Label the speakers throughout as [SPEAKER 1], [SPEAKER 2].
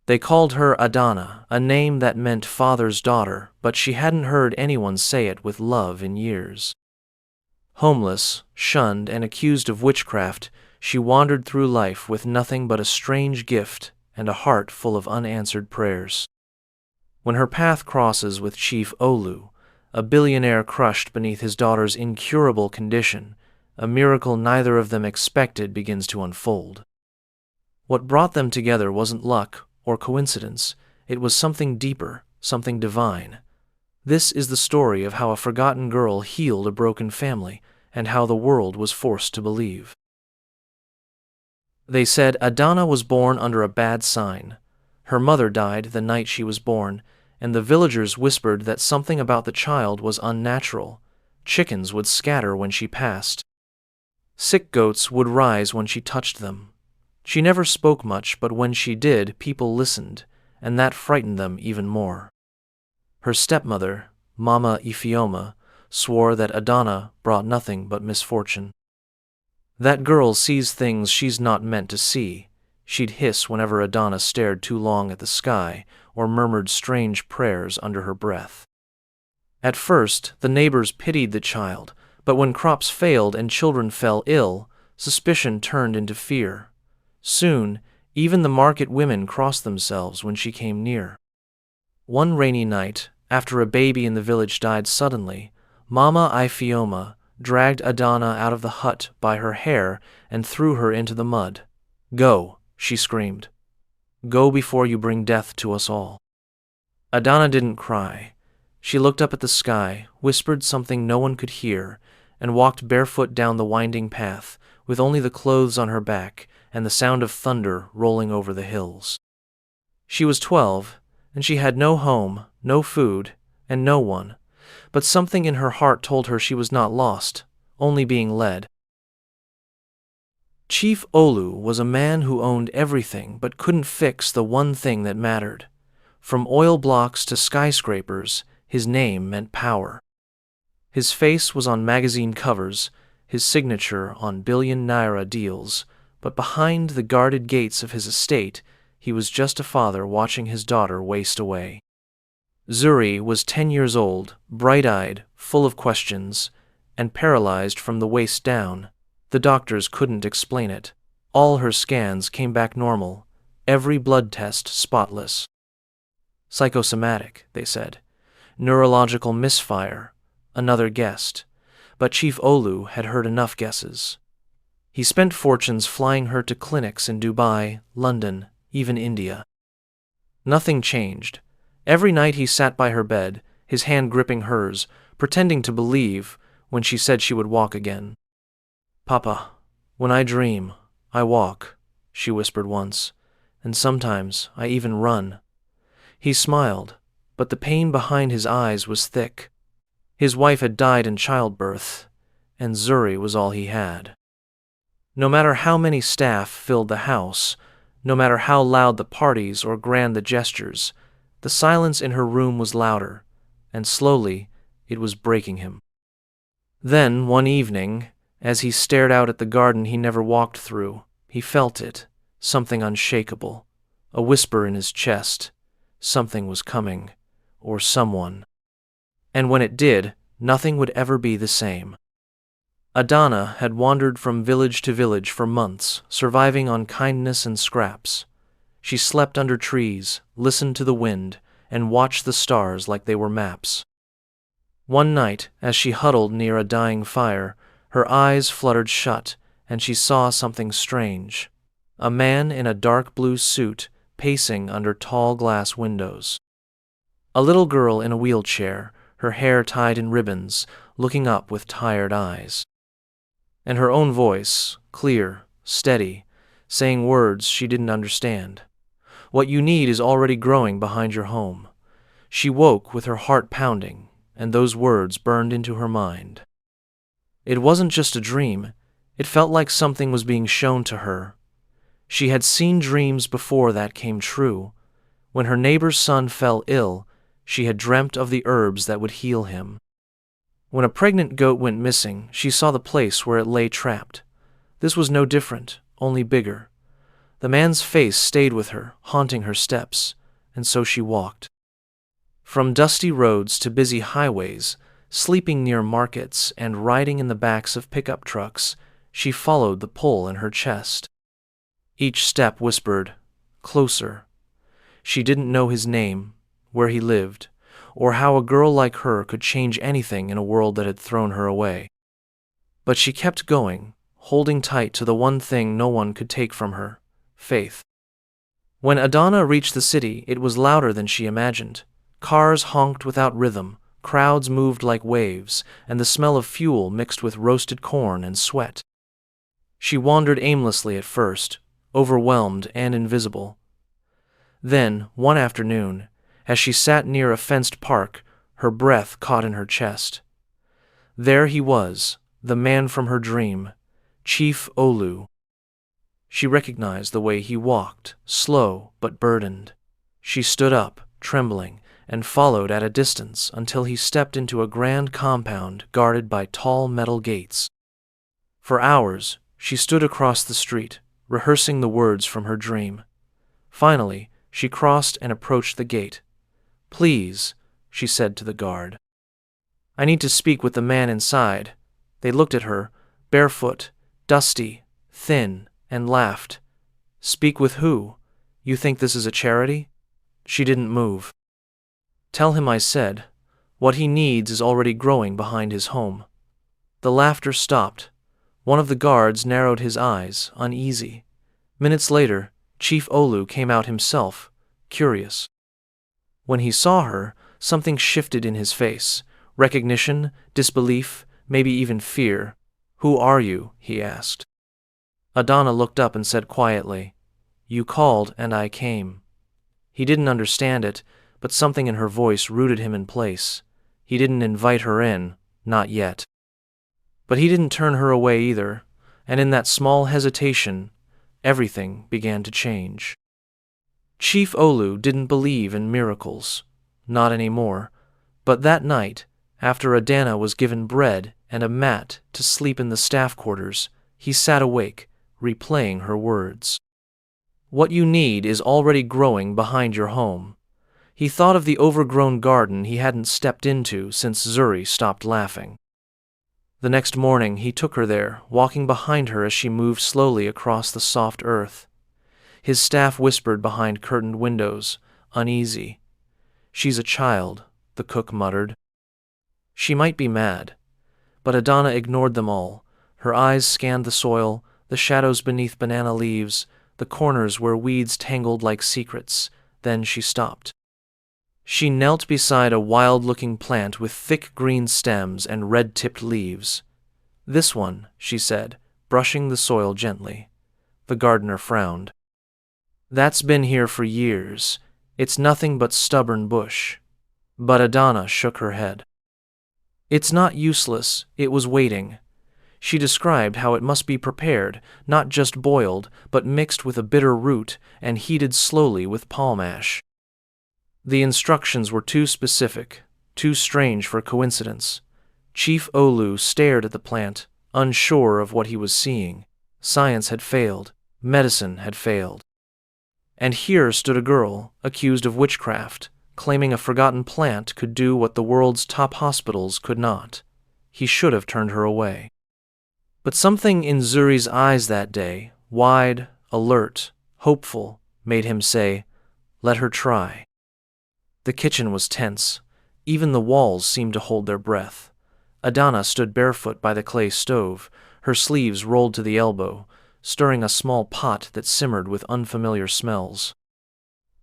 [SPEAKER 1] They called her Adana, a name that meant father's daughter, but she hadn't heard anyone say it with love in years. Homeless, shunned, and accused of witchcraft, she wandered through life with nothing but a strange gift and a heart full of unanswered prayers. When her path crosses with Chief Olu, a billionaire crushed beneath his daughter's incurable condition, a miracle neither of them expected begins to unfold. What brought them together wasn't luck or coincidence, it was something deeper, something divine. This is the story of how a forgotten girl healed a broken family, and how the world was forced to believe. They said Adana was born under a bad sign. Her mother died the night she was born, and the villagers whispered that something about the child was unnatural. Chickens would scatter when she passed. Sick goats would rise when she touched them. She never spoke much, but when she did, people listened, and that frightened them even more. Her stepmother, Mama Ifeoma, swore that Adana brought nothing but misfortune. That girl sees things she's not meant to see, she'd hiss whenever Adana stared too long at the sky or murmured strange prayers under her breath. At first, the neighbors pitied the child, but when crops failed and children fell ill, suspicion turned into fear. Soon, even the market women crossed themselves when she came near. One rainy night, after a baby in the village died suddenly, Mama Ifeoma dragged Adana out of the hut by her hair and threw her into the mud. "Go," she screamed. "Go before you bring death to us all." Adana didn't cry. She looked up at the sky, whispered something no one could hear, and walked barefoot down the winding path, with only the clothes on her back and the sound of thunder rolling over the hills. She was 12, and she had no home, no food, and no one, but something in her heart told her she was not lost, only being led. Chief Olu was a man who owned everything but couldn't fix the one thing that mattered. From oil blocks to skyscrapers, his name meant power. His face was on magazine covers, his signature on billion-naira deals, but behind the guarded gates of his estate, he was just a father watching his daughter waste away. Zuri was 10 years old, bright-eyed, full of questions, and paralyzed from the waist down. The doctors couldn't explain it. All her scans came back normal, every blood test spotless. Psychosomatic, they said. Neurological misfire, another guessed. But Chief Olu had heard enough guesses. He spent fortunes flying her to clinics in Dubai, London, even India. Nothing changed. Every night he sat by her bed, his hand gripping hers, pretending to believe when she said she would walk again. "Papa, when I dream, I walk," she whispered once, "and sometimes I even run." He smiled, but the pain behind his eyes was thick. His wife had died in childbirth, and Zuri was all he had. No matter how many staff filled the house, no matter how loud the parties or grand the gestures, the silence in her room was louder, and slowly it was breaking him. Then, one evening, as he stared out at the garden he never walked through, he felt it, something unshakable, a whisper in his chest. Something was coming, or someone. And when it did, nothing would ever be the same. Adana had wandered from village to village for months, surviving on kindness and scraps. She slept under trees, listened to the wind, and watched the stars like they were maps. One night, as she huddled near a dying fire, her eyes fluttered shut, and she saw something strange. A man in a dark blue suit, pacing under tall glass windows. A little girl in a wheelchair, her hair tied in ribbons, looking up with tired eyes. And her own voice, clear, steady, saying words she didn't understand. "What you need is already growing behind your home." She woke with her heart pounding, and those words burned into her mind. It wasn't just a dream, it felt like something was being shown to her. She had seen dreams before that came true. When her neighbor's son fell ill, she had dreamt of the herbs that would heal him. When a pregnant goat went missing, she saw the place where it lay trapped. This was no different, only bigger. The man's face stayed with her, haunting her steps, and so she walked. From dusty roads to busy highways, sleeping near markets and riding in the backs of pickup trucks, she followed the pull in her chest. Each step whispered, "Closer." She didn't know his name, where he lived, or how a girl like her could change anything in a world that had thrown her away. But she kept going, holding tight to the one thing no one could take from her: faith. When Adana reached the city, it was louder than she imagined. Cars honked without rhythm, crowds moved like waves, and the smell of fuel mixed with roasted corn and sweat. She wandered aimlessly at first, overwhelmed and invisible. Then, one afternoon, as she sat near a fenced park, her breath caught in her chest. There he was, the man from her dream, Chief Olu. She recognized the way he walked, slow but burdened. She stood up, trembling, and followed at a distance until he stepped into a grand compound guarded by tall metal gates. For hours, she stood across the street, rehearsing the words from her dream. Finally, she crossed and approached the gate. "Please," she said to the guard. "I need to speak with the man inside." They looked at her, barefoot, dusty, thin, and laughed. "Speak with who? You think this is a charity?" She didn't move. "Tell him I said, what he needs is already growing behind his home." The laughter stopped. One of the guards narrowed his eyes, uneasy. Minutes later, Chief Olu came out himself, curious. When he saw her, something shifted in his face: recognition, disbelief, maybe even fear. "Who are you?" he asked. Adana looked up and said quietly, "You called and I came." He didn't understand it, but something in her voice rooted him in place. He didn't invite her in, not yet. But he didn't turn her away either, and in that small hesitation, everything began to change. Chief Olu didn't believe in miracles, not anymore, but that night, after Adana was given bread and a mat to sleep in the staff quarters, he sat awake, replaying her words. "What you need is already growing behind your home." He thought of the overgrown garden he hadn't stepped into since Zuri stopped laughing. The next morning he took her there, walking behind her as she moved slowly across the soft earth. His staff whispered behind curtained windows, uneasy. "She's a child," the cook muttered. She might be mad, but Adana ignored them all. Her eyes scanned the soil, the shadows beneath banana leaves, the corners where weeds tangled like secrets. Then she stopped. She knelt beside a wild-looking plant with thick green stems and red-tipped leaves. "This one," she said, brushing the soil gently. The gardener frowned. "That's been here for years. It's nothing but stubborn bush." But Adana shook her head. "It's not useless, it was waiting." She described how it must be prepared, not just boiled, but mixed with a bitter root and heated slowly with palm ash. The instructions were too specific, too strange for coincidence. Chief Olu stared at the plant, unsure of what he was seeing. Science had failed. Medicine had failed. And here stood a girl, accused of witchcraft, claiming a forgotten plant could do what the world's top hospitals could not. He should have turned her away. But something in Zuri's eyes that day, wide, alert, hopeful, made him say, "Let her try." The kitchen was tense. Even the walls seemed to hold their breath. Adana stood barefoot by the clay stove, her sleeves rolled to the elbow, stirring a small pot that simmered with unfamiliar smells.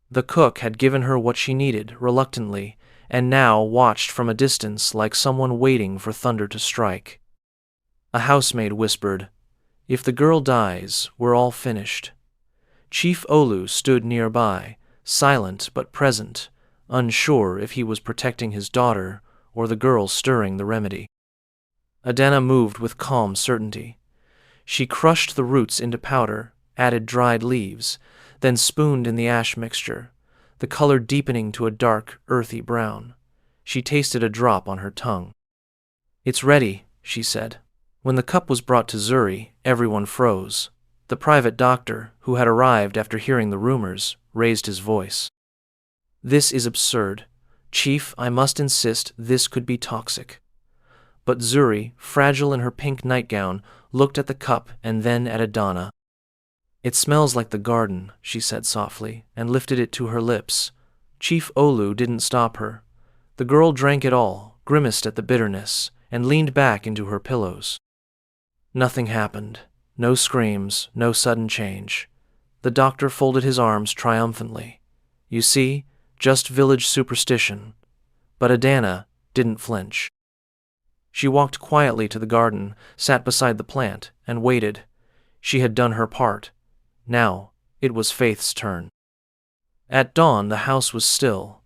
[SPEAKER 1] The cook had given her what she needed, reluctantly, and now watched from a distance like someone waiting for thunder to strike. A housemaid whispered, "If the girl dies, we're all finished." Chief Olu stood nearby, silent but present, unsure if he was protecting his daughter or the girl stirring the remedy. Adana moved with calm certainty. She crushed the roots into powder, added dried leaves, then spooned in the ash mixture, the color deepening to a dark, earthy brown. She tasted a drop on her tongue. "It's ready," she said. When the cup was brought to Zuri, everyone froze. The private doctor, who had arrived after hearing the rumors, raised his voice. "This is absurd. Chief, I must insist this could be toxic." But Zuri, fragile in her pink nightgown, looked at the cup and then at Adana. "It smells like the garden," she said softly, and lifted it to her lips. Chief Olu didn't stop her. The girl drank it all, grimaced at the bitterness, and leaned back into her pillows. Nothing happened. No screams, no sudden change. The doctor folded his arms triumphantly. "You see, just village superstition." But Adana didn't flinch. She walked quietly to the garden, sat beside the plant, and waited. She had done her part. Now it was Faith's turn. At dawn, the house was still.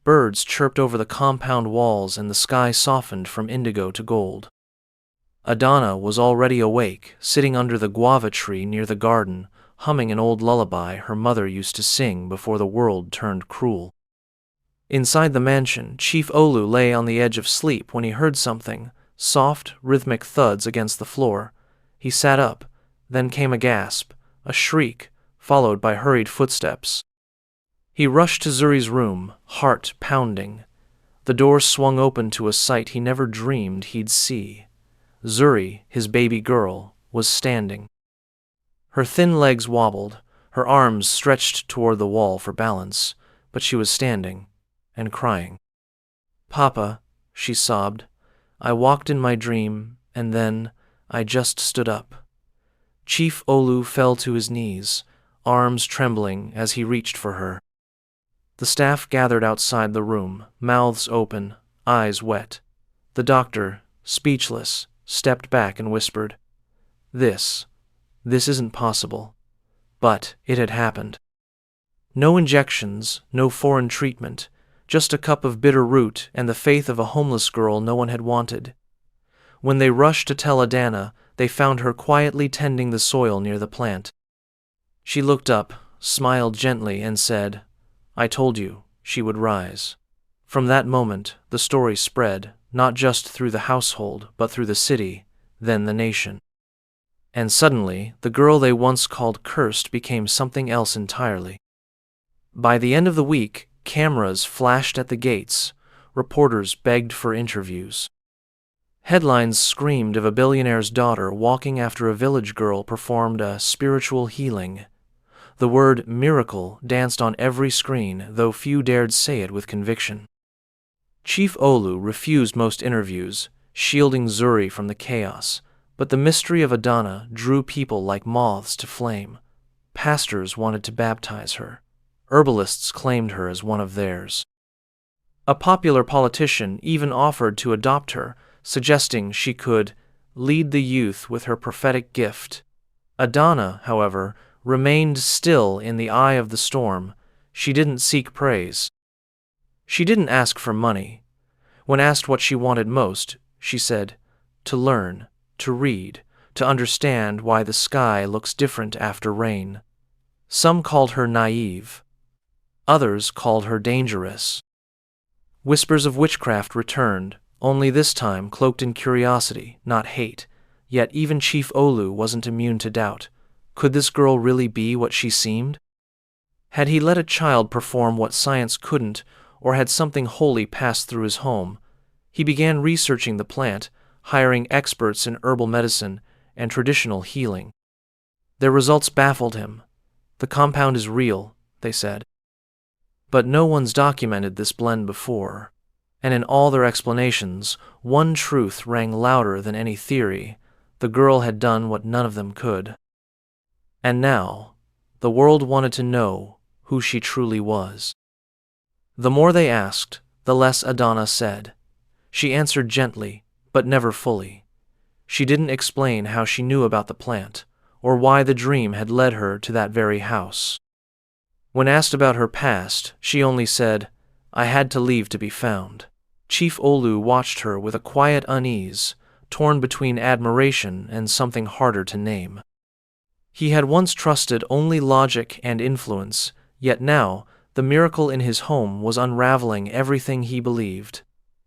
[SPEAKER 1] Birds chirped over the compound walls and the sky softened from indigo to gold. Adana was already awake, sitting under the guava tree near the garden, humming an old lullaby her mother used to sing before the world turned cruel. Inside the mansion, Chief Olu lay on the edge of sleep when he heard something, soft, rhythmic thuds against the floor. He sat up, then came a gasp, a shriek, followed by hurried footsteps. He rushed to Zuri's room, heart pounding. The door swung open to a sight he never dreamed he'd see. Zuri, his baby girl, was standing. Her thin legs wobbled, her arms stretched toward the wall for balance, but she was standing and crying. "Papa," she sobbed, "I walked in my dream, and then I just stood up." Chief Olu fell to his knees, arms trembling as he reached for her. The staff gathered outside the room, mouths open, eyes wet. The doctor, speechless, stepped back and whispered, This isn't possible." But it had happened. No injections, no foreign treatment, just a cup of bitter root and the faith of a homeless girl no one had wanted. When they rushed to tell Adana, they found her quietly tending the soil near the plant. She looked up, smiled gently, and said, "I told you she would rise." From that moment, the story spread, not just through the household, but through the city, then the nation. And suddenly, the girl they once called cursed became something else entirely. By the end of the week, cameras flashed at the gates, reporters begged for interviews. Headlines screamed of a billionaire's daughter walking after a village girl performed a spiritual healing. The word miracle danced on every screen, though few dared say it with conviction. Chief Olu refused most interviews, shielding Zuri from the chaos, but the mystery of Adana drew people like moths to flame. Pastors wanted to baptize her. Herbalists claimed her as one of theirs. A popular politician even offered to adopt her, suggesting she could lead the youth with her prophetic gift. Adana, however, remained still in the eye of the storm. She didn't seek praise. She didn't ask for money. When asked what she wanted most, she said, to learn, to read, to understand why the sky looks different after rain. Some called her naive. Others called her dangerous. Whispers of witchcraft returned, only this time cloaked in curiosity, not hate. Yet even Chief Olu wasn't immune to doubt. Could this girl really be what she seemed? Had he let a child perform what science couldn't, or had something holy passed through his home? He began researching the plant, hiring experts in herbal medicine and traditional healing. Their results baffled him. The compound is real, they said. But no one's documented this blend before, and in all their explanations, one truth rang louder than any theory. The girl had done what none of them could. And now, the world wanted to know who she truly was. The more they asked, the less Adana said. She answered gently, but never fully. She didn't explain how she knew about the plant, or why the dream had led her to that very house. When asked about her past, she only said, "I had to leave to be found." Chief Olu watched her with a quiet unease, torn between admiration and something harder to name. He had once trusted only logic and influence, yet now the miracle in his home was unraveling everything he believed.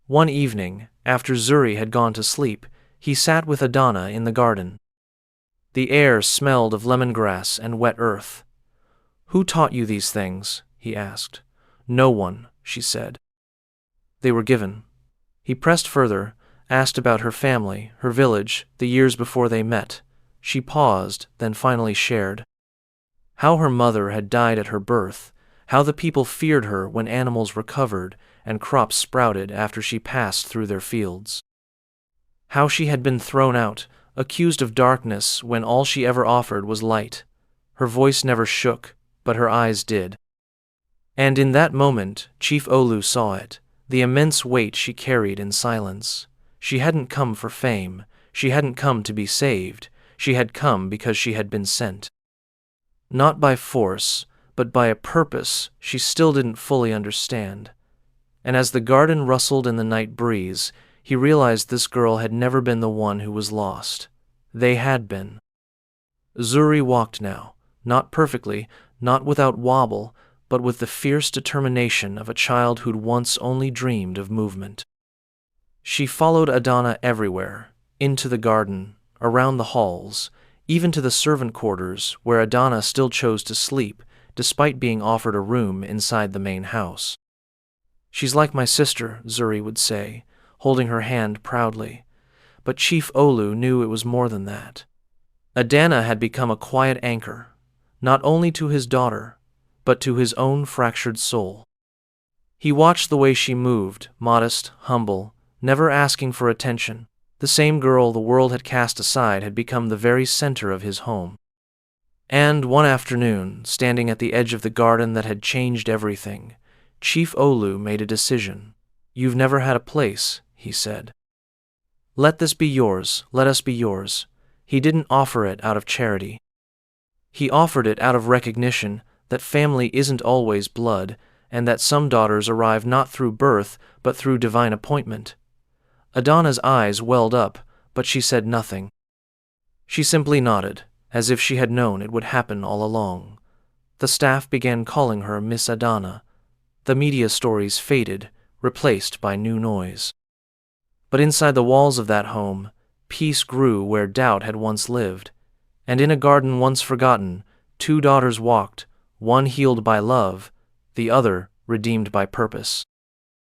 [SPEAKER 1] One evening, after Zuri had gone to sleep, he sat with Adana in the garden. The air smelled of lemongrass and wet earth. "Who taught you these things?" he asked. "No one," she said. "They were given." He pressed further, asked about her family, her village, the years before they met. She paused, then finally shared. How her mother had died at her birth, how the people feared her when animals recovered and crops sprouted after she passed through their fields. How she had been thrown out, accused of darkness when all she ever offered was light. Her voice never shook, but her eyes did. And in that moment, Chief Olu saw it, the immense weight she carried in silence. She hadn't come for fame, she hadn't come to be saved, she had come because she had been sent. Not by force, but by a purpose she still didn't fully understand. And as the garden rustled in the night breeze, he realized this girl had never been the one who was lost. They had been. Zuri walked now, not perfectly, not without wobble, but with the fierce determination of a child who'd once only dreamed of movement. She followed Adana everywhere, into the garden, around the halls, even to the servant quarters where Adana still chose to sleep, despite being offered a room inside the main house. "She's like my sister," Zuri would say, holding her hand proudly. But Chief Olu knew it was more than that. Adana had become a quiet anchor, not only to his daughter, but to his own fractured soul. He watched the way she moved, modest, humble, never asking for attention. The same girl the world had cast aside had become the very center of his home. And one afternoon, standing at the edge of the garden that had changed everything, Chief Olu made a decision. "You've never had a place," he said. "Let this be yours, let us be yours." He didn't offer it out of charity. He offered it out of recognition that family isn't always blood, and that some daughters arrive not through birth, but through divine appointment. Adana's eyes welled up, but she said nothing. She simply nodded, as if she had known it would happen all along. The staff began calling her Miss Adana. The media stories faded, replaced by new noise. But inside the walls of that home, peace grew where doubt had once lived. And in a garden once forgotten, two daughters walked, one healed by love, the other redeemed by purpose.